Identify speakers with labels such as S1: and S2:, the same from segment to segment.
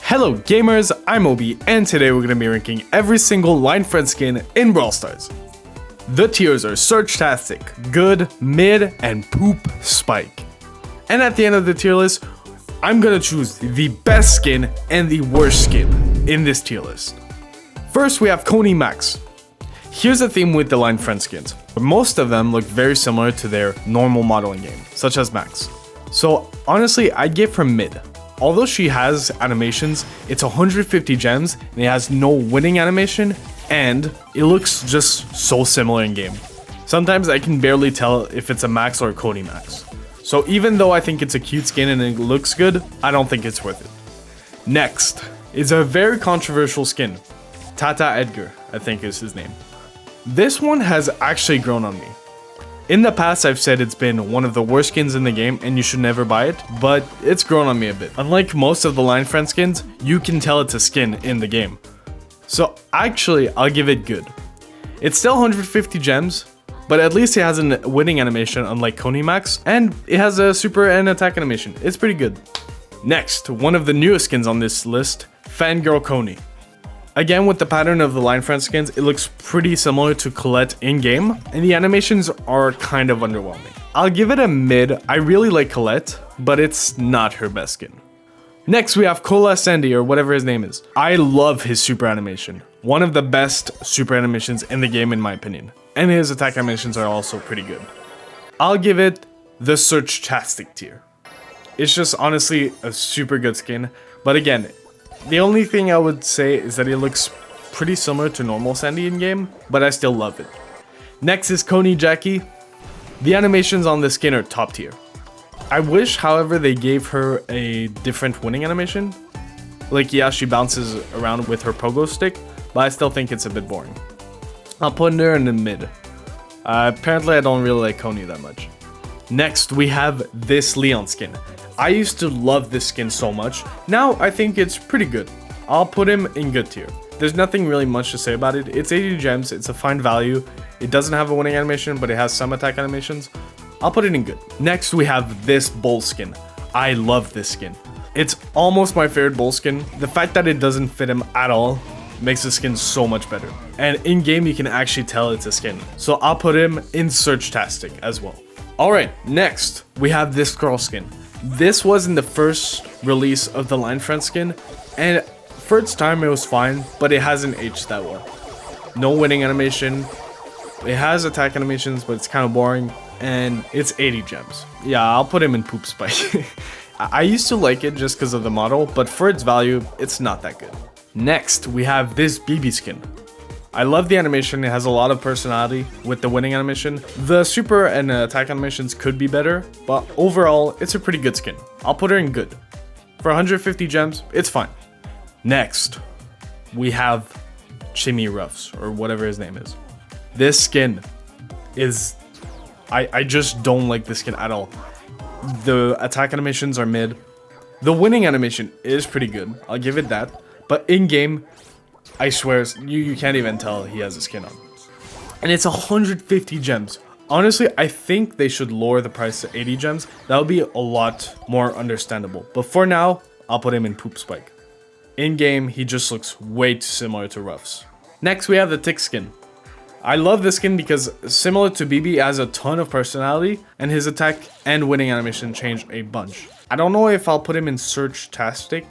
S1: Hello gamers, I'm Obi, and today we're going to be ranking every single line friend skin in Brawl Stars. The tiers are Search-tastic, Good, Mid, and Poop Spike. And at the end of the tier list, I'm going to choose the best skin and the worst skin in this tier list. First we have Cony Max. Here's the theme with the line friend skins. Most of them look very similar to their normal model in game, such as Max. So honestly, I'd give her Mid. Although she has animations, it's 150 gems and it has no winning animation, and it looks just so similar in game. Sometimes I can barely tell if it's a Max or a Cony Max. So even though I think it's a cute skin and it looks good, I don't think it's worth it. Next is a very controversial skin. Tata Edgar, I think is his name. This one has actually grown on me. In the past, I've said it's been one of the worst skins in the game and you should never buy it, but it's grown on me a bit. Unlike most of the line friend skins, you can tell it's a skin in the game. So actually, I'll give it good. It's still 150 gems, but at least it has a winning animation unlike Cony Max, and it has a super and attack animation. It's pretty good. Next, one of the newest skins on this list, Fangirl Cony. Again, with the pattern of the line friend skins, it looks pretty similar to Colette in-game, and the animations are kind of underwhelming. I'll give it a Mid. I really like Colette, but it's not her best skin. Next, we have Colette or whatever his name is. I love his super animation. One of the best super animations in the game in my opinion. And his attack animations are also pretty good. I'll give it the Search-tastic tier. It's just honestly a super good skin, but again, the only thing I would say is that it looks pretty similar to normal Sandy in game, but I still love it. Next is Cony Jacky. The animations on this skin are top tier. I wish, however, they gave her a different winning animation. Like, yeah, she bounces around with her pogo stick, but I still think it's a bit boring. I'll put her in the Mid. Apparently, I don't really like Cony that much. Next, we have this Leon skin. I used to love this skin so much. Now I think it's pretty good. I'll put him in good tier. There's nothing really much to say about it. It's 80 gems, it's a fine value. It doesn't have a winning animation, but it has some attack animations. I'll put it in good. Next we have this Bull skin. I love this skin. It's almost my favorite Bull skin. The fact that it doesn't fit him at all makes the skin so much better. And in game you can actually tell it's a skin. So I'll put him in Search-tastic as well. Alright, next we have this girl skin. This was in the first release of the line friend skin, and for its time it was fine, but it hasn't aged that well. No winning animation, it has attack animations, but it's kind of boring, and it's 80 gems. Yeah, I'll put him in Poop Spike. I used to like it just because of the model, but for its value, it's not that good. Next, we have this Bibi skin. I love the animation, it has a lot of personality with the winning animation. The super and attack animations could be better, but overall, it's a pretty good skin. I'll put her in good. For 150 gems, it's fine. Next, we have Ruffs, or whatever his name is. This skin is... I just don't like this skin at all. The attack animations are mid. The winning animation is pretty good, I'll give it that. But in-game, I swear, you can't even tell he has a skin on. And it's 150 gems. Honestly, I think they should lower the price to 80 gems. That would be a lot more understandable. But for now, I'll put him in Poop Spike. In-game, he just looks way too similar to Ruffs. Next, we have the Tick skin. I love this skin because, similar to Bibi, has a ton of personality, and his attack and winning animation change a bunch. I don't know if I'll put him in Search-tastic.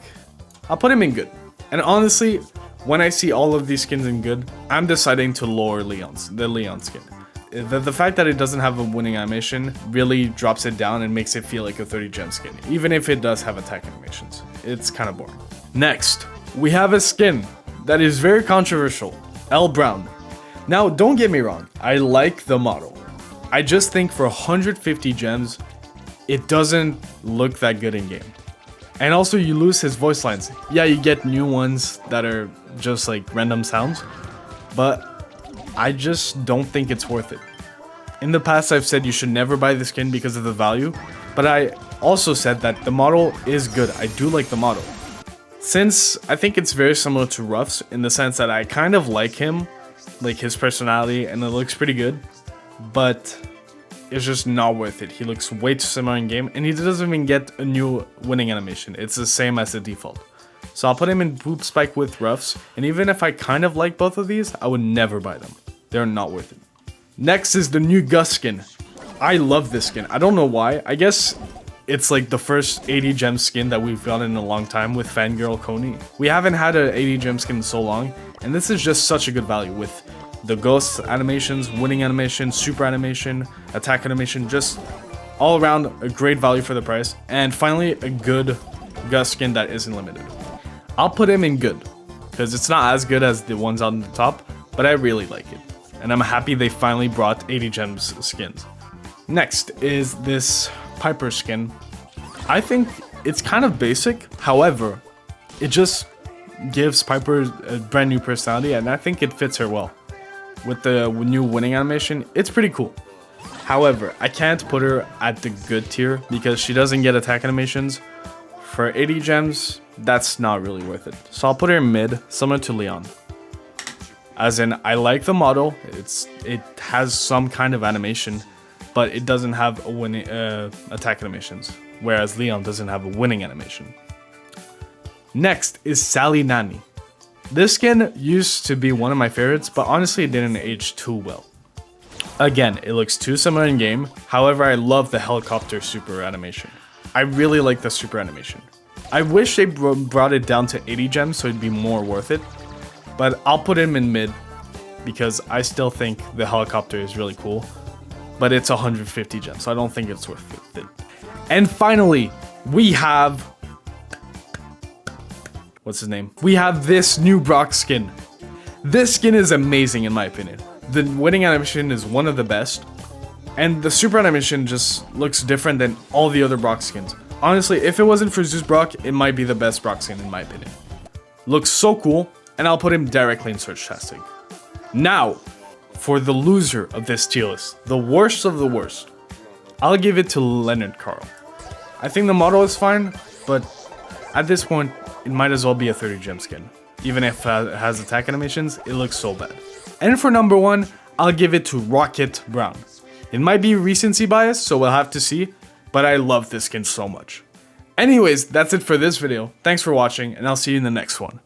S1: I'll put him in good. And honestly, when I see all of these skins in good, I'm deciding to lower the Leon skin. The fact that it doesn't have a winning animation really drops it down and makes it feel like a 30 gem skin, even if it does have attack animations. It's kind of boring. Next, we have a skin that is very controversial, L Brown. Now, don't get me wrong, I like the model. I just think for 150 gems, it doesn't look that good in game. And also you lose his voice lines. Yeah, you get new ones that are just like random sounds, but I just don't think it's worth it. In the past I've said you should never buy the skin because of the value, but I also said that the model is good. I do like the model. Since I think it's very similar to Ruffs in the sense that I kind of like him, like his personality, and it looks pretty good, but it's just not worth it. He looks way too similar in game, and he doesn't even get a new winning animation. It's the same as the default. So I'll put him in Poop Spike with Ruffs. And even if I kind of like both of these, I would never buy them. They're not worth it. Next is the new Gus skin. I love this skin. I don't know why. I guess it's like the first 80 gem skin that we've gotten in a long time with Fangirl Cony. We haven't had an 80 gem skin in so long. And this is just such a good value with the ghost animations, winning animation, super animation, attack animation, just all around a great value for the price. And finally, a good Gus skin that isn't limited. I'll put him in good, because it's not as good as the ones on the top, but I really like it. And I'm happy they finally brought 80 gems skins. Next is this Piper skin. I think it's kind of basic, however, it just gives Piper a brand new personality, and I think it fits her well. With the new winning animation, it's pretty cool. However, I can't put her at the good tier because she doesn't get attack animations. For 80 gems, that's not really worth it. So I'll put her in mid, similar to Leon. As in, I like the model, it has some kind of animation, but it doesn't have a winning attack animations, whereas Leon doesn't have a winning animation. Next is Sally Nani. This skin used to be one of my favorites, but honestly it didn't age too well. Again, it looks too similar in game, however I love the helicopter super animation. I really like the super animation. I wish they brought it down to 80 gems so it'd be more worth it, but I'll put him in mid because I still think the helicopter is really cool, but it's 150 gems, so I don't think it's worth it. And finally, we have... what's his name? We have this new Brock skin. This skin is amazing in my opinion. The winning animation is one of the best, and the super animation just looks different than all the other Brock skins. Honestly, if it wasn't for Zeus Brock, it might be the best Brock skin in my opinion. Looks so cool, and I'll put him directly in search testing. Now, for the loser of this tier list, the worst of the worst, I'll give it to Leonard Carl. I think the model is fine, but at this point, it might as well be a 30 gem skin. Even if it has attack animations, it looks so bad. And for number one, I'll give it to Rocket Brown. It might be recency bias, so we'll have to see, but I love this skin so much. Anyways, that's it for this video. Thanks for watching, and I'll see you in the next one.